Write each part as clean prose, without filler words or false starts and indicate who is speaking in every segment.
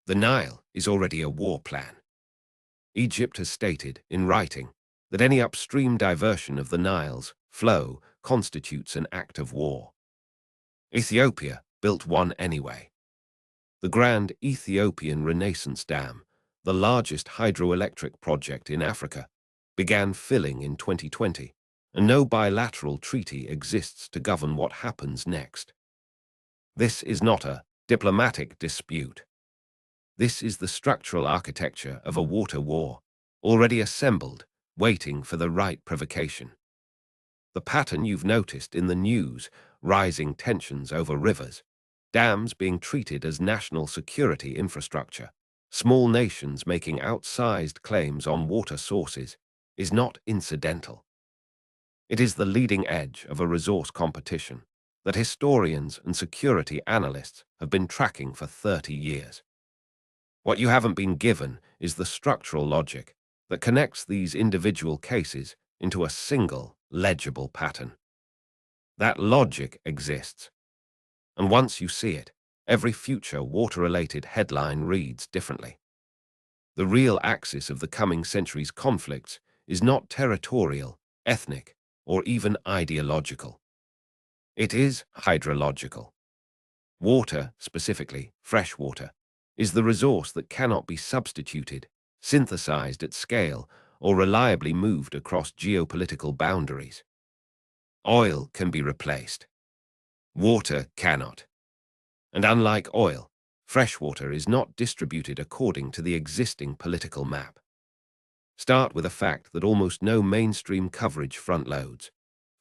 Speaker 1: The Nile is already a war plan. Egypt has stated, in writing, that any upstream diversion of the Nile's flow constitutes an act of war. Ethiopia built one anyway. The grand Ethiopian Renaissance Dam, the largest hydroelectric project in Africa, began filling in 2020, and no bilateral treaty exists to govern what happens next. This is not a diplomatic dispute. This is the structural architecture of a water war, already assembled, waiting for the right provocation. The pattern you've noticed in the news, rising tensions over rivers, dams being treated as national security infrastructure, small nations making outsized claims on water sources, is not incidental. It is the leading edge of a resource competition that historians and security analysts have been tracking for 30 years. What you haven't been given is the structural logic that connects these individual cases into a single, legible pattern. That logic exists, and once you see it, every future water-related headline reads differently. The real axis of the coming century's conflicts is not territorial, ethnic, or even ideological. It is hydrological. Water, specifically fresh water, is the resource that cannot be substituted, synthesized at scale, or reliably moved across geopolitical boundaries. Oil can be replaced. Water cannot. And unlike oil, freshwater is not distributed according to the existing political map. Start with a fact that almost no mainstream coverage front-loads.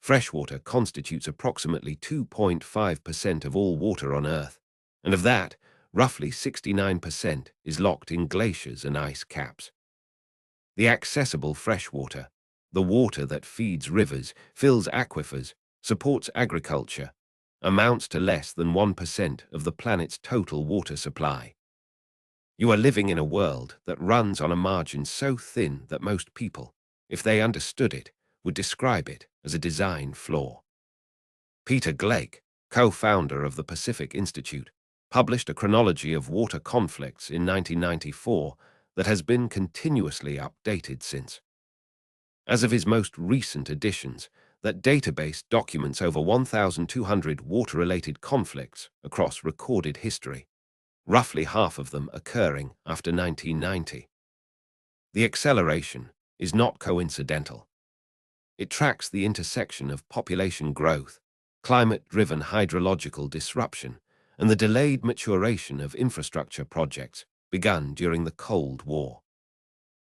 Speaker 1: Freshwater constitutes approximately 2.5% of all water on Earth, and of that, roughly 69% is locked in glaciers and ice caps. The accessible freshwater, the water that feeds rivers, fills aquifers, supports agriculture, amounts to less than 1% of the planet's total water supply. You are living in a world that runs on a margin so thin that most people, if they understood it, would describe it as a design flaw. Peter Glake, co-founder of the Pacific Institute, published a chronology of water conflicts in 1994 that has been continuously updated since. As of his most recent editions, that database documents over 1,200 water-related conflicts across recorded history, roughly half of them occurring after 1990. The acceleration is not coincidental. It tracks the intersection of population growth, climate-driven hydrological disruption, and the delayed maturation of infrastructure projects begun during the Cold War.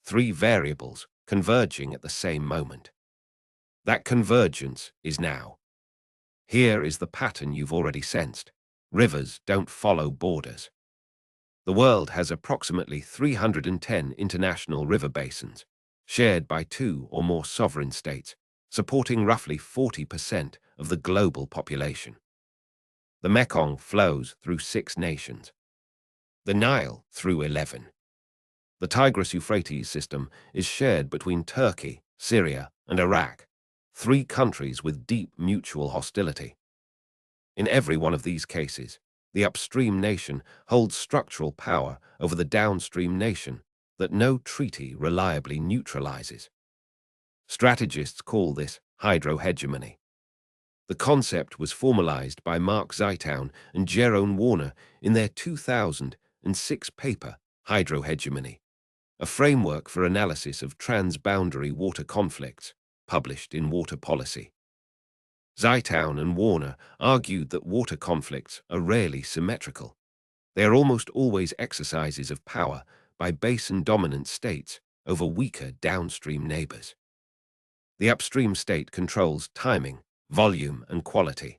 Speaker 1: Three variables converging at the same moment. That convergence is now. Here is the pattern you've already sensed. Rivers don't follow borders. The world has approximately 310 international river basins, shared by 2 or more sovereign states, supporting roughly 40% of the global population. The Mekong flows through 6 nations. The Nile through 11. The Tigris-Euphrates system is shared between Turkey, Syria, and Iraq, 3 countries with deep mutual hostility. In every one of these cases, the upstream nation holds structural power over the downstream nation that no treaty reliably neutralizes. Strategists call this hydro-hegemony. The concept was formalized by Mark Zeitoun and Jerome Warner in their 2006 paper, Hydro-Hegemony, a framework for analysis of transboundary water conflicts, published in Water Policy. Zeitoun and Warner argued that water conflicts are rarely symmetrical. They are almost always exercises of power by basin-dominant states over weaker downstream neighbors. The upstream state controls timing, volume, and quality.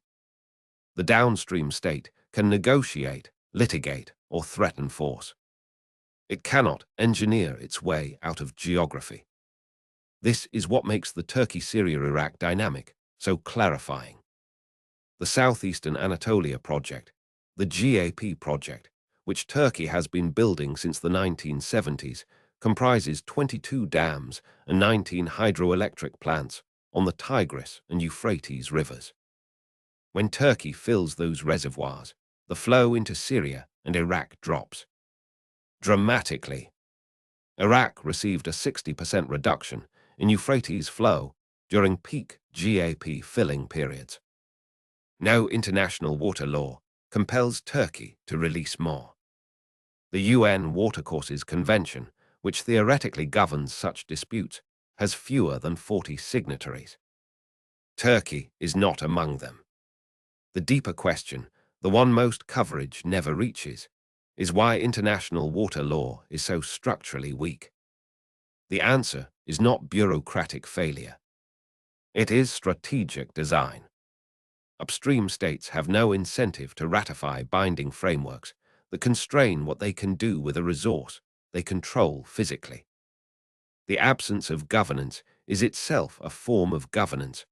Speaker 1: The downstream state can negotiate, litigate, or threaten force. It cannot engineer its way out of geography. This is what makes the Turkey-Syria-Iraq dynamic so clarifying. The Southeastern Anatolia Project, the GAP project, which Turkey has been building since the 1970s, comprises 22 dams and 19 hydroelectric plants on the Tigris and Euphrates rivers. When Turkey fills those reservoirs, the flow into Syria and Iraq drops. dramatically. Iraq received a 60% reduction in Euphrates flow during peak GAP filling periods. No international water law compels Turkey to release more. The UN Watercourses Convention, which theoretically governs such disputes, has fewer than 40 signatories. Turkey is not among them. The deeper question, the one most coverage never reaches, is why international water law is so structurally weak. The answer is not bureaucratic failure. It is strategic design. Upstream states have no incentive to ratify binding frameworks that constrain what they can do with a resource they control physically. The absence of governance is itself a form of governance,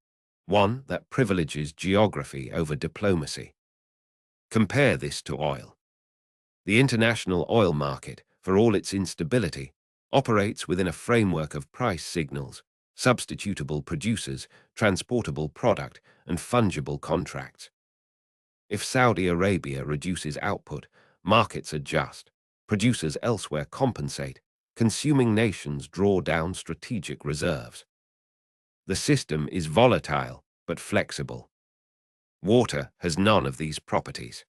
Speaker 1: one that privileges geography over diplomacy. Compare this to oil. The international oil market, for all its instability, operates within a framework of price signals, substitutable producers, transportable product, and fungible contracts. If Saudi Arabia reduces output, markets adjust, producers elsewhere compensate, consuming nations draw down strategic reserves. The system is volatile but flexible. Water has none of these properties.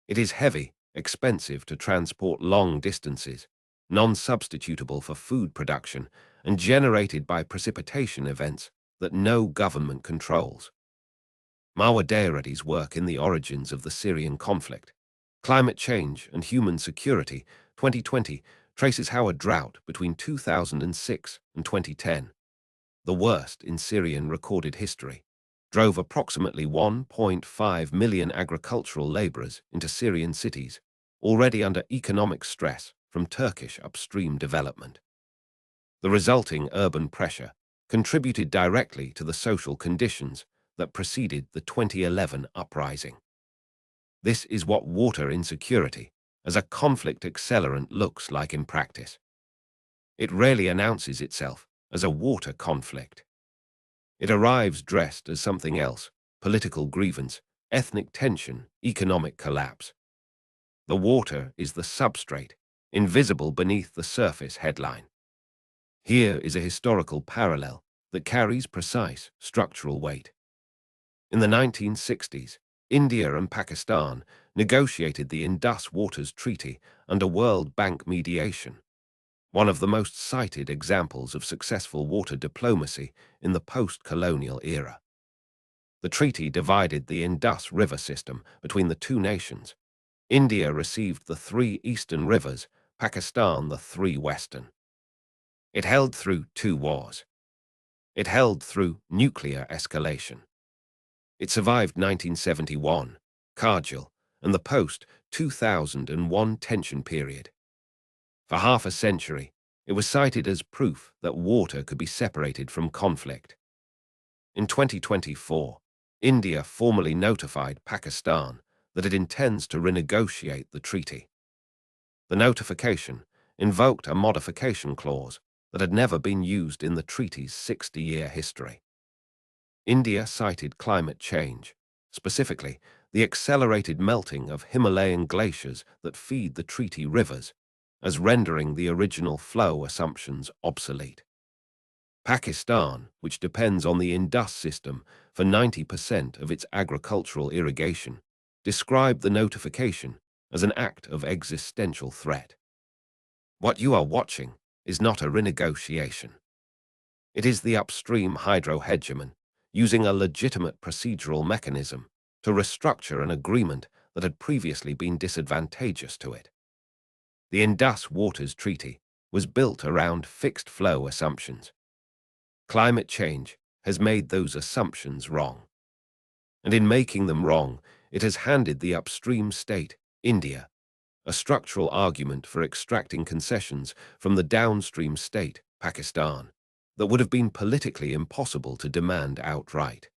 Speaker 1: It is heavy, expensive to transport long distances, non-substitutable for food production, and generated by precipitation events that no government controls. Mawadere's work in the origins of the Syrian conflict, Climate Change and Human Security, 2020, traces how a drought between 2006 and 2010, the worst in Syrian recorded history, drove approximately 1.5 million agricultural laborers into Syrian cities, already under economic stress from Turkish upstream development. The resulting urban pressure contributed directly to the social conditions that preceded the 2011 uprising. This is what water insecurity as a conflict accelerant looks like in practice. It rarely announces itself as a water conflict. It arrives dressed as something else: political grievance, ethnic tension, economic collapse. The water is the substrate, invisible beneath the surface headline. Here is a historical parallel that carries precise structural weight. In the 1960s, India and Pakistan negotiated the Indus Waters Treaty under World Bank mediation, one of the most cited examples of successful water diplomacy in the post-colonial era. The treaty divided the Indus River system between the two nations. India received the 3 eastern rivers, Pakistan the 3 western. It held through 2 wars. It held through nuclear escalation. It survived 1971, Kargil, and the post-2001 tension period. For half a century, it was cited as proof that water could be separated from conflict. In 2024, India formally notified Pakistan that it intends to renegotiate the treaty. The notification invoked a modification clause that had never been used in the treaty's 60-year history. India cited climate change, specifically the accelerated melting of Himalayan glaciers that feed the treaty rivers, as rendering the original flow assumptions obsolete. Pakistan, which depends on the Indus system for 90% of its agricultural irrigation, described the notification as an act of existential threat. What you are watching is not a renegotiation. It is the upstream hydro-hegemon using a legitimate procedural mechanism to restructure an agreement that had previously been disadvantageous to it. The Indus Waters Treaty was built around fixed flow assumptions. Climate change has made those assumptions wrong. And in making them wrong, it has handed the upstream state, India, a structural argument for extracting concessions from the downstream state, Pakistan, that would have been politically impossible to demand outright.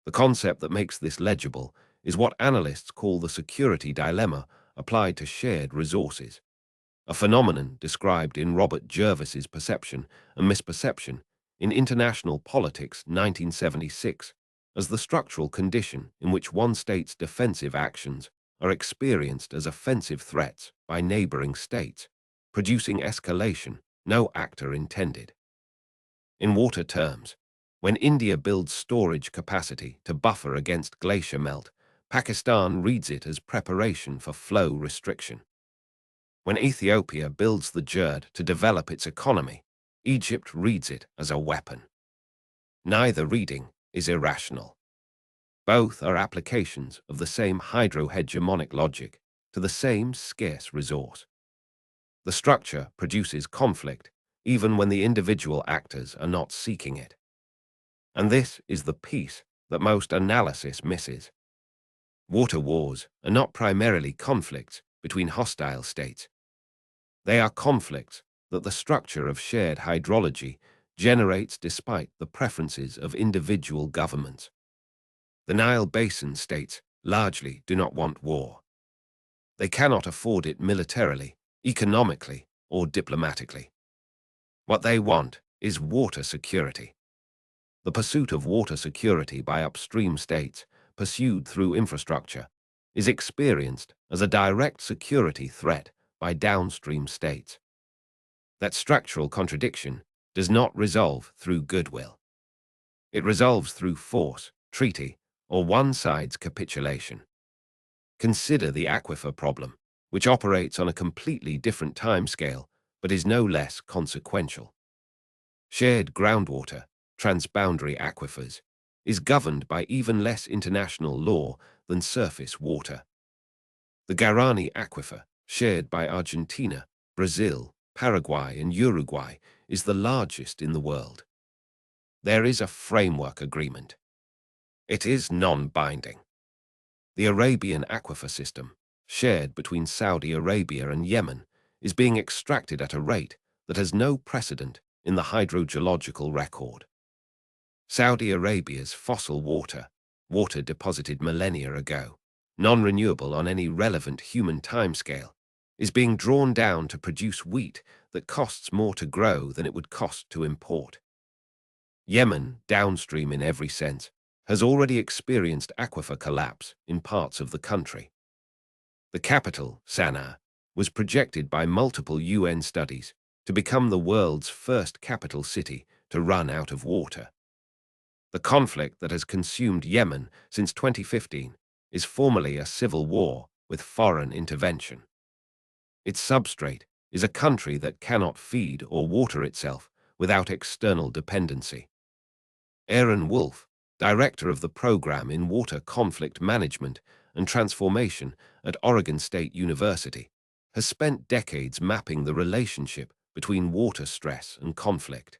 Speaker 1: The concept that makes this legible is what analysts call the security dilemma applied to shared resources, a phenomenon described in Robert Jervis's Perception and Misperception in International Politics 1976 as the structural condition in which one state's defensive actions are experienced as offensive threats by neighboring states, producing escalation no actor intended. In water terms, when India builds storage capacity to buffer against glacier melt, Pakistan reads it as preparation for flow restriction. When Ethiopia builds the GERD to develop its economy, Egypt reads it as a weapon. Neither reading is irrational. Both are applications of the same hydro-hegemonic logic to the same scarce resource. The structure produces conflict even when the individual actors are not seeking it. And this is the piece that most analysis misses. Water wars are not primarily conflicts between hostile states. They are conflicts that the structure of shared hydrology generates despite the preferences of individual governments. The Nile Basin states largely do not want war. They cannot afford it militarily, economically, or diplomatically. What they want is water security. The pursuit of water security by upstream states, pursued through infrastructure, is experienced as a direct security threat by downstream states. That structural contradiction does not resolve through goodwill. It resolves through force, treaty, or one side's capitulation. Consider the aquifer problem, which operates on a completely different timescale but is no less consequential. Shared groundwater, transboundary aquifers, is governed by even less international law than surface water. The Guarani Aquifer, shared by Argentina, Brazil, Paraguay, and Uruguay, is the largest in the world. There is a framework agreement. It is non-binding. The Arabian Aquifer system, shared between Saudi Arabia and Yemen, is being extracted at a rate that has no precedent in the hydrogeological record. Saudi Arabia's fossil water deposited millennia ago, non-renewable on any relevant human timescale, is being drawn down to produce wheat that costs more to grow than it would cost to import. Yemen, downstream in every sense, has already experienced aquifer collapse in parts of the country. The capital, Sana'a, was projected by multiple UN studies to become the world's first capital city to run out of water. The conflict that has consumed Yemen since 2015 is formally a civil war with foreign intervention. Its substrate is a country that cannot feed or water itself without external dependency. Aaron Wolf, director of the program in Water Conflict Management and Transformation at Oregon State University, has spent decades mapping the relationship between water stress and conflict.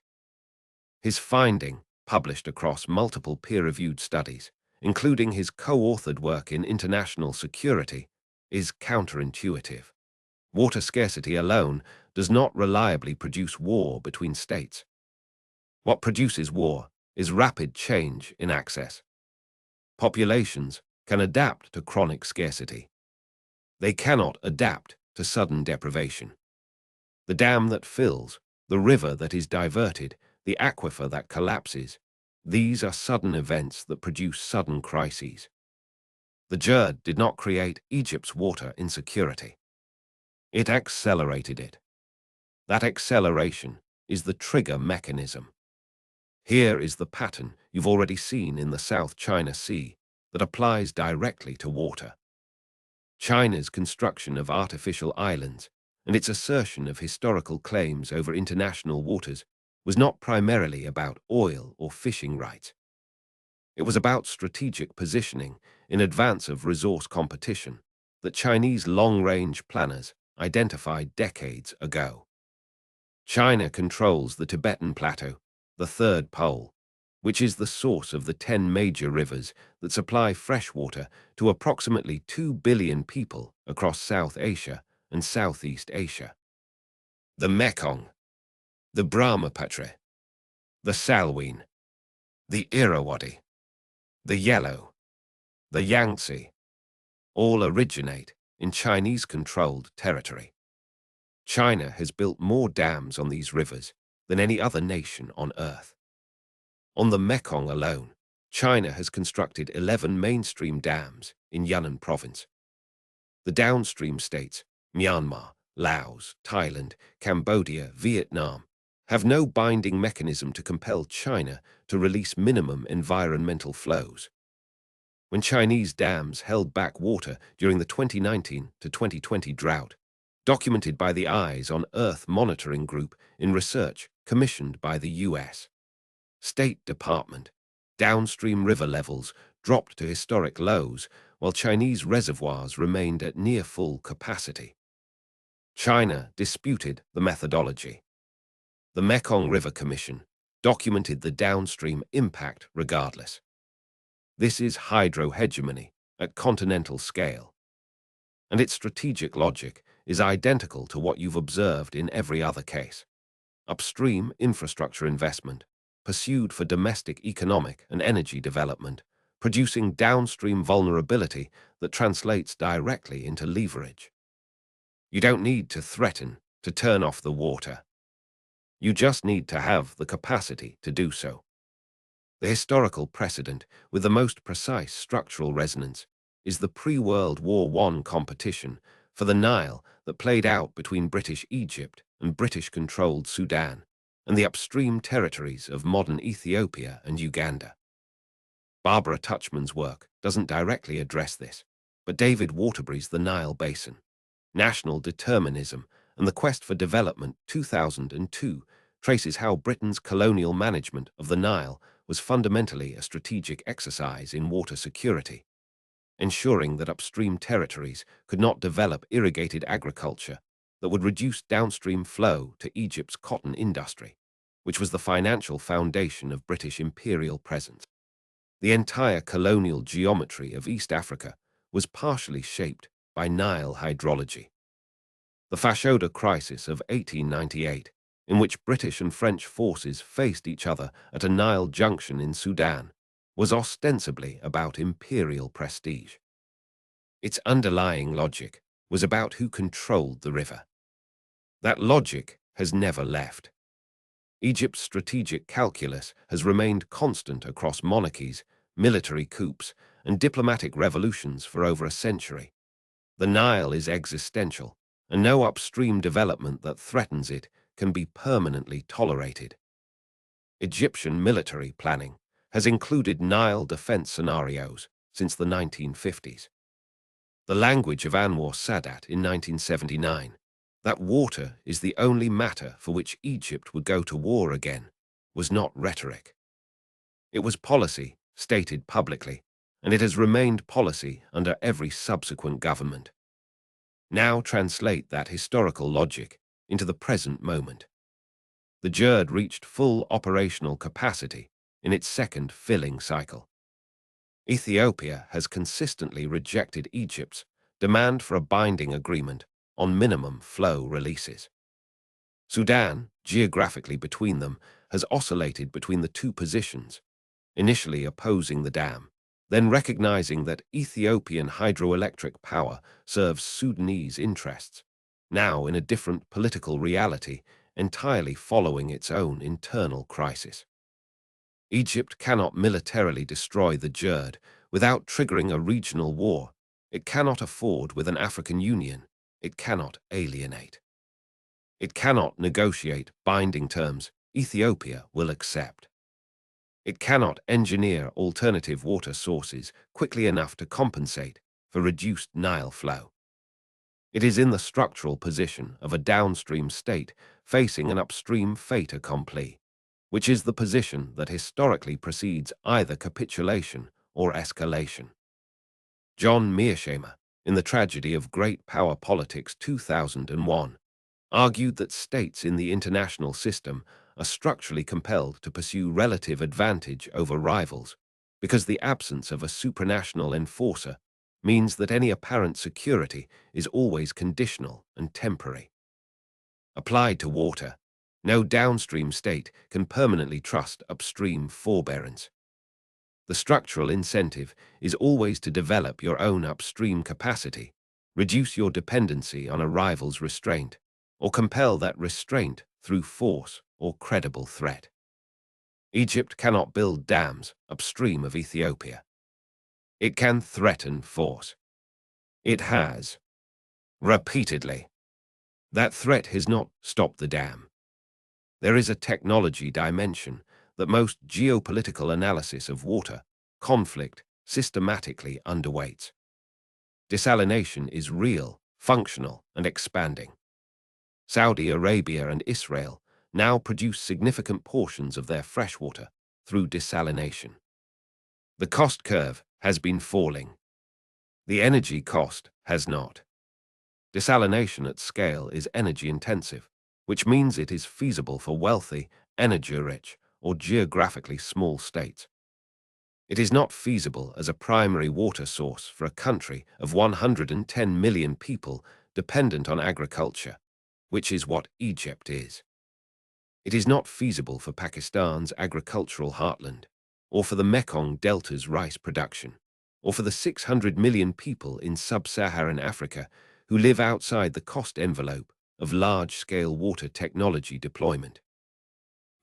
Speaker 1: His finding, published across multiple peer-reviewed studies, including his co-authored work in international security, is counterintuitive. Water scarcity alone does not reliably produce war between states. What produces war is rapid change in access. Populations can adapt to chronic scarcity. They cannot adapt to sudden deprivation. The dam that fills, the river that is diverted, the aquifer that collapses, these are sudden events that produce sudden crises. The GERD did not create Egypt's water insecurity. It accelerated it. That acceleration is the trigger mechanism. Here is the pattern you've already seen in the South China Sea that applies directly to water. China's construction of artificial islands and its assertion of historical claims over international waters was not primarily about oil or fishing rights. It was about strategic positioning in advance of resource competition that Chinese long-range planners identified decades ago. China controls the Tibetan plateau, the third pole, which is the source of the 10 major rivers that supply fresh water to approximately 2 billion people across South Asia and Southeast Asia. The Mekong, the Brahmaputra, the Salween, the Irrawaddy, the Yellow, the Yangtze, all originate in Chinese-controlled territory. China has built more dams on these rivers than any other nation on Earth. On the Mekong alone, China has constructed 11 mainstream dams in Yunnan province. The downstream states Myanmar, Laos, Thailand, Cambodia, Vietnam have no binding mechanism to compel China to release minimum environmental flows. When Chinese dams held back water during the 2019 to 2020 drought, documented by the Eyes on Earth Monitoring Group in research commissioned by the U.S. State Department, downstream river levels dropped to historic lows while Chinese reservoirs remained at near full capacity. China disputed the methodology. The Mekong River Commission documented the downstream impact regardless. This is hydro-hegemony at continental scale, and its strategic logic is identical to what you've observed in every other case. Upstream infrastructure investment, pursued for domestic economic and energy development, producing downstream vulnerability that translates directly into leverage. You don't need to threaten to turn off the water. You just need to have the capacity to do so. The historical precedent with the most precise structural resonance is the pre-World War I competition for the Nile that played out between British Egypt and British-controlled Sudan and the upstream territories of modern Ethiopia and Uganda. Barbara Tuchman's work doesn't directly address this, but David Waterbury's The Nile Basin, National Determinism and the Quest for Development 2002 traces how Britain's colonial management of the Nile was fundamentally a strategic exercise in water security, ensuring that upstream territories could not develop irrigated agriculture that would reduce downstream flow to Egypt's cotton industry, which was the financial foundation of British imperial presence. The entire colonial geometry of East Africa was partially shaped by Nile hydrology. The Fashoda crisis of 1898, in which British and French forces faced each other at a Nile junction in Sudan, was ostensibly about imperial prestige. Its underlying logic was about who controlled the river. That logic has never left. Egypt's strategic calculus has remained constant across monarchies, military coups, and diplomatic revolutions for over a century. The Nile is existential, and no upstream development that threatens it can be permanently tolerated. Egyptian military planning has included Nile defense scenarios since the 1950s. The language of Anwar Sadat in 1979, that water is the only matter for which Egypt would go to war again, was not rhetoric. It was policy, stated publicly, and it has remained policy under every subsequent government. Now translate that historical logic into the present moment. The GERD reached full operational capacity in its second filling cycle. Ethiopia has consistently rejected Egypt's demand for a binding agreement on minimum flow releases. Sudan, geographically between them, has oscillated between the two positions, initially opposing the dam, then recognizing that Ethiopian hydroelectric power serves Sudanese interests, now in a different political reality entirely following its own internal crisis. Egypt cannot militarily destroy the GERD without triggering a regional war. It cannot afford with an African Union. It cannot alienate. It cannot negotiate binding terms Ethiopia will accept. It cannot engineer alternative water sources quickly enough to compensate for reduced Nile flow. It is in the structural position of a downstream state facing an upstream fait accompli, which is the position that historically precedes either capitulation or escalation. John Mearsheimer, in The Tragedy of Great Power Politics 2001, argued that states in the international system are structurally compelled to pursue relative advantage over rivals because the absence of a supranational enforcer means that any apparent security is always conditional and temporary. Applied to water, no downstream state can permanently trust upstream forbearance. The structural incentive is always to develop your own upstream capacity, reduce your dependency on a rival's restraint, or compel that restraint through force or credible threat. Egypt cannot build dams upstream of Ethiopia. It can threaten force. It has. repeatedly. That threat has not stopped the dam. There is a technology dimension that most geopolitical analysis of water conflict systematically underweights. Desalination is real, functional, and expanding. Saudi Arabia and Israel now produce significant portions of their freshwater through desalination. The cost curve has been falling. The energy cost has not. Desalination at scale is energy-intensive, which means it is feasible for wealthy, energy-rich, or geographically small states. It is not feasible as a primary water source for a country of 110 million people dependent on agriculture, which is what Egypt is. It is not feasible for Pakistan's agricultural heartland, or for the Mekong Delta's rice production, or for the 600 million people in sub-Saharan Africa who live outside the cost envelope of large-scale water technology deployment.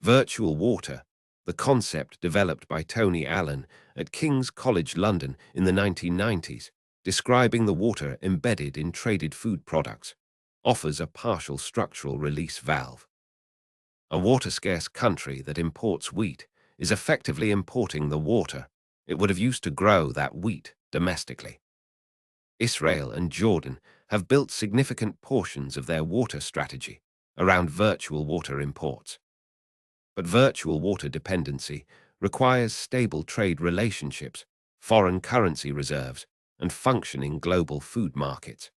Speaker 1: Virtual water, the concept developed by Tony Allen at King's College London in the 1990s, describing the water embedded in traded food products, offers a partial structural release valve. A water-scarce country that imports wheat is effectively importing the water it would have used to grow that wheat domestically. Israel and Jordan have built significant portions of their water strategy around virtual water imports. But virtual water dependency requires stable trade relationships, foreign currency reserves, and functioning global food markets.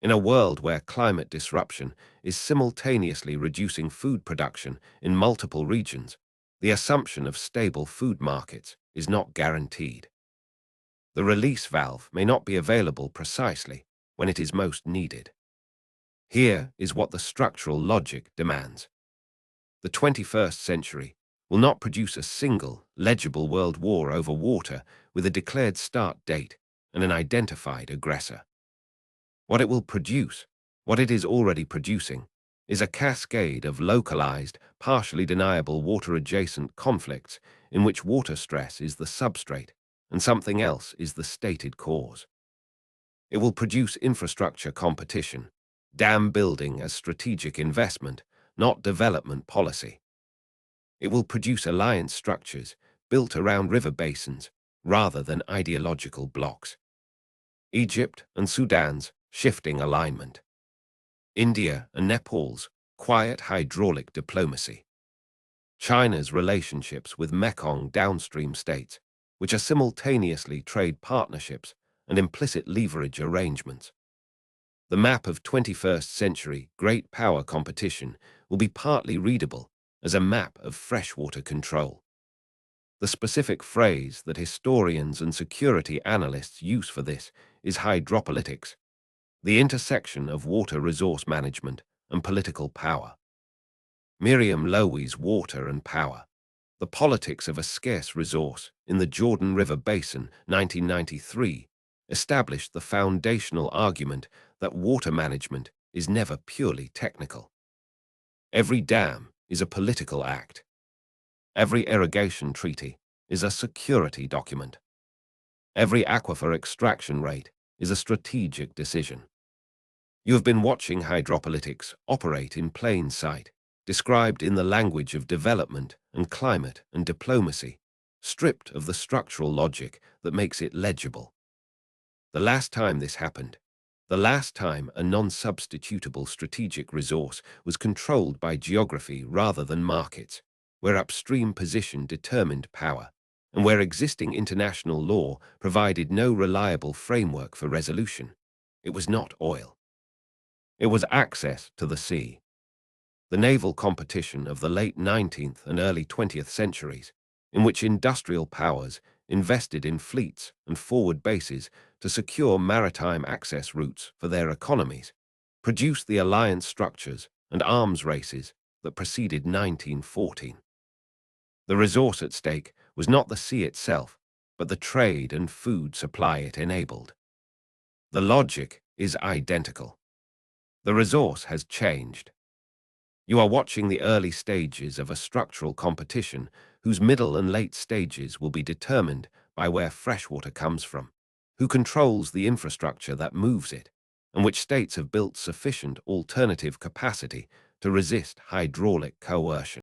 Speaker 1: In a world where climate disruption is simultaneously reducing food production in multiple regions, the assumption of stable food markets is not guaranteed. The release valve may not be available precisely when it is most needed. Here is what the structural logic demands. The 21st century will not produce a single, legible world war over water with a declared start date and an identified aggressor. What it will produce, what it is already producing, is a cascade of localized, partially deniable water-adjacent conflicts in which water stress is the substrate and something else is the stated cause. It will produce infrastructure competition, dam building as strategic investment, not development policy. It will produce alliance structures built around river basins rather than ideological blocks. Egypt and Sudan's shifting alignment. India and Nepal's quiet hydraulic diplomacy. China's relationships with Mekong downstream states, which are simultaneously trade partnerships and implicit leverage arrangements. The map of 21st century great power competition will be partly readable as a map of freshwater control. The specific phrase that historians and security analysts use for this is hydropolitics, the intersection of water resource management and political power. Miriam Loewy's Water and Power, The Politics of a Scarce Resource in the Jordan River Basin, 1993, established the foundational argument that water management is never purely technical. Every dam is a political act. Every irrigation treaty is a security document. Every aquifer extraction rate is a strategic decision. You have been watching hydropolitics operate in plain sight, described in the language of development and climate and diplomacy, stripped of the structural logic that makes it legible. The last time this happened, the last time a non-substitutable strategic resource was controlled by geography rather than markets, where upstream position determined power, and where existing international law provided no reliable framework for resolution, it was not oil. It was access to the sea. The naval competition of the late 19th and early 20th centuries, in which industrial powers invested in fleets and forward bases to secure maritime access routes for their economies, produced the alliance structures and arms races that preceded 1914. The resource at stake was not the sea itself, but the trade and food supply it enabled. The logic is identical. The resource has changed. You are watching the early stages of a structural competition whose middle and late stages will be determined by where freshwater comes from, who controls the infrastructure that moves it, and which states have built sufficient alternative capacity to resist hydraulic coercion.